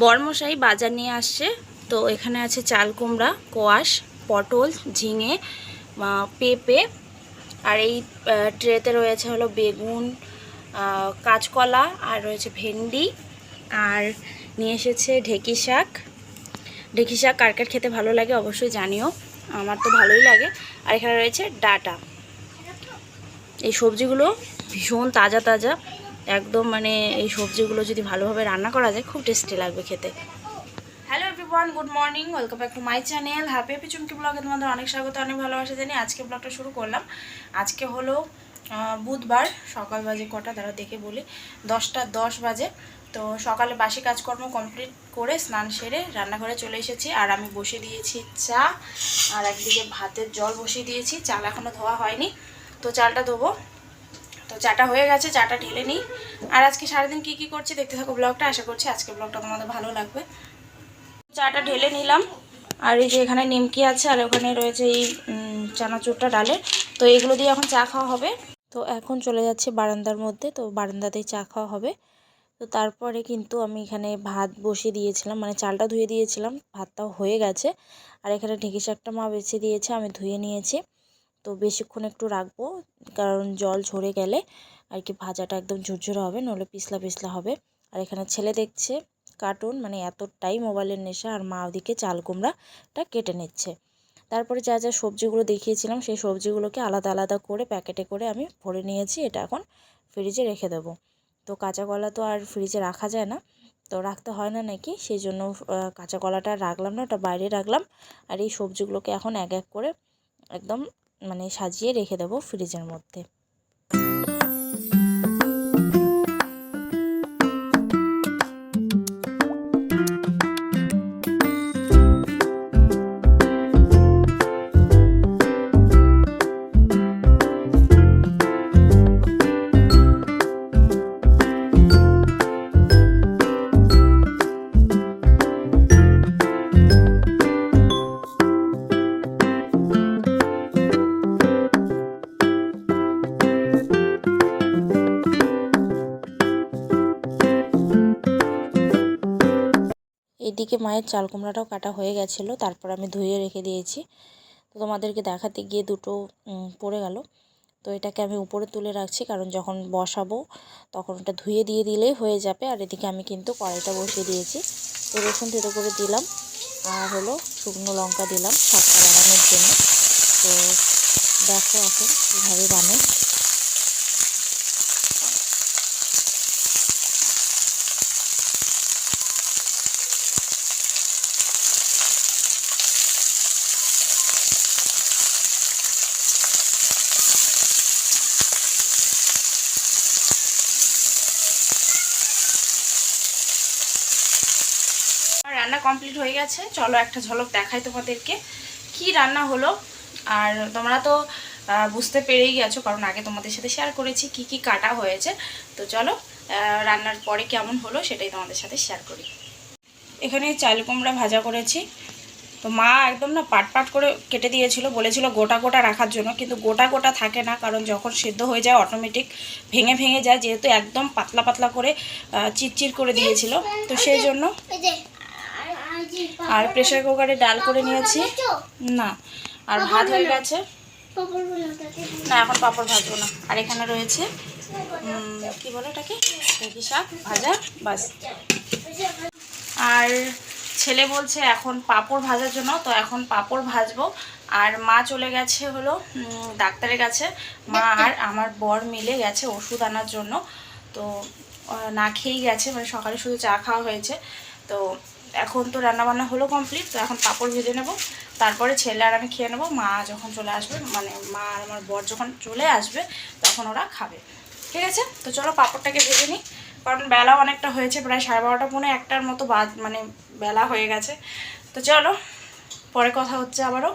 বরমশাই বাজার নিয়ে আসছে। তো এখানে আছে চাল কুমড়া, কোয়াশ, পটল, ঝিঙে, পেঁপে, আর এই ট্রেতে রয়েছে হলো বেগুন, কাঁচকলা, আর রয়েছে ভেন্ডি, আর নিয়ে এসেছে ঢেঁকি শাক। ঢেঁকি শাক কার কার খেতে ভালো লাগে অবশ্যই জানিও, আমার তো ভালোই লাগে। আর এখানে রয়েছে ডাটা। এই সবজিগুলো ভীষণ তাজা তাজা একদম, মানে এই সবজিগুলো যদি ভালোভাবে রান্না করা যায় খুব টেস্টি লাগবে খেতে। Hello everyone, good morning, welcome back to my channel happy happy Chumki ব্লগে তোমাদের অনেক স্বাগত, অনেক ভালোবাসা জানি। আজকে ব্লগটা শুরু করলাম। আজকে হলো বুধবার, সকাল বাজে কটা দ্বারা দেখে বলি, 10:10 বাজে। তো সকালে বাসি কাজকর্ম কমপ্লিট করে স্নান সেরে রান্নাঘরে চলে এসেছি। আর আমি বসিয়ে দিয়েছি চা, আর একদিকে ভাতের জল বসিয়ে দিয়েছি। চাল এখনও ধোয়া হয়নি, তো চালটা ধোবো। তো চাটা হয়ে গেছে, চাটা ঢেলে নিই। আর আজকে সারাদিন কী কী করছি দেখতে থাকো ব্লগটা, আশা করছি আজকে ব্লগটা তোমাদের ভালো লাগবে। চাটা ঢেলে নিলাম। আর এই যে এখানে নিমকি আছে, আর ওখানে রয়েছে এই চানাচুরটা ডালের। তো এগুলো দিয়ে এখন চা খাওয়া হবে। তো এখন চলে যাচ্ছে বারান্দার মধ্যে, তো বারান্দাতেই চা খাওয়া হবে। তো তারপরে কিন্তু আমি এখানে ভাত বসিয়ে দিয়েছিলাম, মানে চালটা ধুয়ে দিয়েছিলাম, ভাতটাও হয়ে গেছে। আর এখানে ঢেঁকি শাকটা মা বেছে দিয়েছে, আমি ধুয়ে নিয়েছি। তো বেশিক্ষণ একটু রাখবো, কারণ জল ঝরে গেলে আর কি ভাজাটা একদম ঝুরঝুরে হবে, নইলে পিছলা পিছলা হবে। আর এখানে ছেলে দেখছে কার্টুন, মানে এতটাই মোবাইলের নেশা। আর মা ওদিকে চাল কুমড়াটা কেটে নিচ্ছে। তারপরে যা যা সবজিগুলো দেখিয়েছিলাম সেই সবজিগুলোকে আলাদা আলাদা করে প্যাকেটে করে আমি ভরে নিয়েছি। এটা এখন ফ্রিজে রেখে দেবো। তো কাঁচা কলা তো আর ফ্রিজে রাখা যায় না, তো রাখতে হয় না নাকি, সেই জন্য কাঁচা কলাটা রাখলাম না, ওটা বাইরে রাখলাম। আর এই সবজিগুলোকে এখন এক এক করে একদম মানে সাজিয়ে রেখে দেবো ফ্রিজের মধ্যে। এদিকে মায়ের চাল কুমড়াটাও কাটা হয়ে গেছিলো, তারপর আমি ধুয়ে রেখে দিয়েছি। তো তোমাদেরকে দেখাতে গিয়ে দুটো পড়ে গেল। তো এটাকে আমি উপরে তুলে রাখছি, কারণ যখন বসাবো তখন ওটা ধুয়ে দিয়ে দিলেই হয়ে যাবে। আর এদিকে আমি কিন্তু কড়াইটা বসিয়ে দিয়েছি। তো রসুন থেতো করে দিলাম, আর হলো শুকনো লঙ্কা দিলাম শাকটা বানানোর জন্য। তো দেখো এখন কীভাবে বানাই। রান্না কমপ্লিট হয়ে গেছে, চলো একটা ঝলক দেখাই তোমাদেরকে কি রান্না হলো। আর তোমরা তো বুঝতে পেরেই গেছো, কারণ আগে তোমাদের সাথে শেয়ার করেছি কি কি কাটা হয়েছে। তো চলো রান্নার পরে কেমন হলো সেটাই তোমাদের সাথে শেয়ার করি। এখানে চাল কুমড়া ভাজা করেছি। তো মা একদম না পাট পাট করে কেটে দিয়েছিল, বলেছিল গোটা গোটা রাখার জন্য, কিন্তু গোটা গোটা থাকে না, কারণ যখন সেদ্ধ হয়ে যায় অটোমেটিক ভেঙে ভেঙে যায়, যেহেতু একদম পাতলা পাতলা করে চিরচির করে দিয়েছিল। তো সেই জন্য আর প্রেসার কুকারে ডাল করে নিয়েছি না, আর ভাত হয়ে গেছে না, এখন পাঁপড় ভাজবো না। আর এখানে রয়েছে কি বলে এটাকে, ঢেঁকি শাক ভাজা, বাস। আর ছেলে বলছে এখন পাঁপড় ভাজার জন্য, তো এখন পাঁপড় ভাজবো। আর মা চলে গেছে হলো ডাক্তারের কাছে। মা আর আমার বর মিলে গেছে ওষুধ আনার জন্য। তো না খেয়েই গেছে, মানে সকালে শুধু চা খাওয়া হয়েছে। তো এখন তো রান্নাবান্না হলো কমপ্লিট, তো এখন পাঁপড় ভেজে নেব, তারপরে ছেলে আর আমি খেয়ে নেবো। মা যখন চলে আসবে, মানে মা আর আমার বর যখন চলে আসবে তখন ওরা খাবে, ঠিক আছে। তো চলো পাঁপড়টাকে ভেজে নিই, কারণ বেলা অনেকটা হয়েছে, প্রায় 12:30 পৌনে 1টার মতো মানে বেলা হয়ে গেছে। তো চলো পরে কথা হচ্ছে আবারও।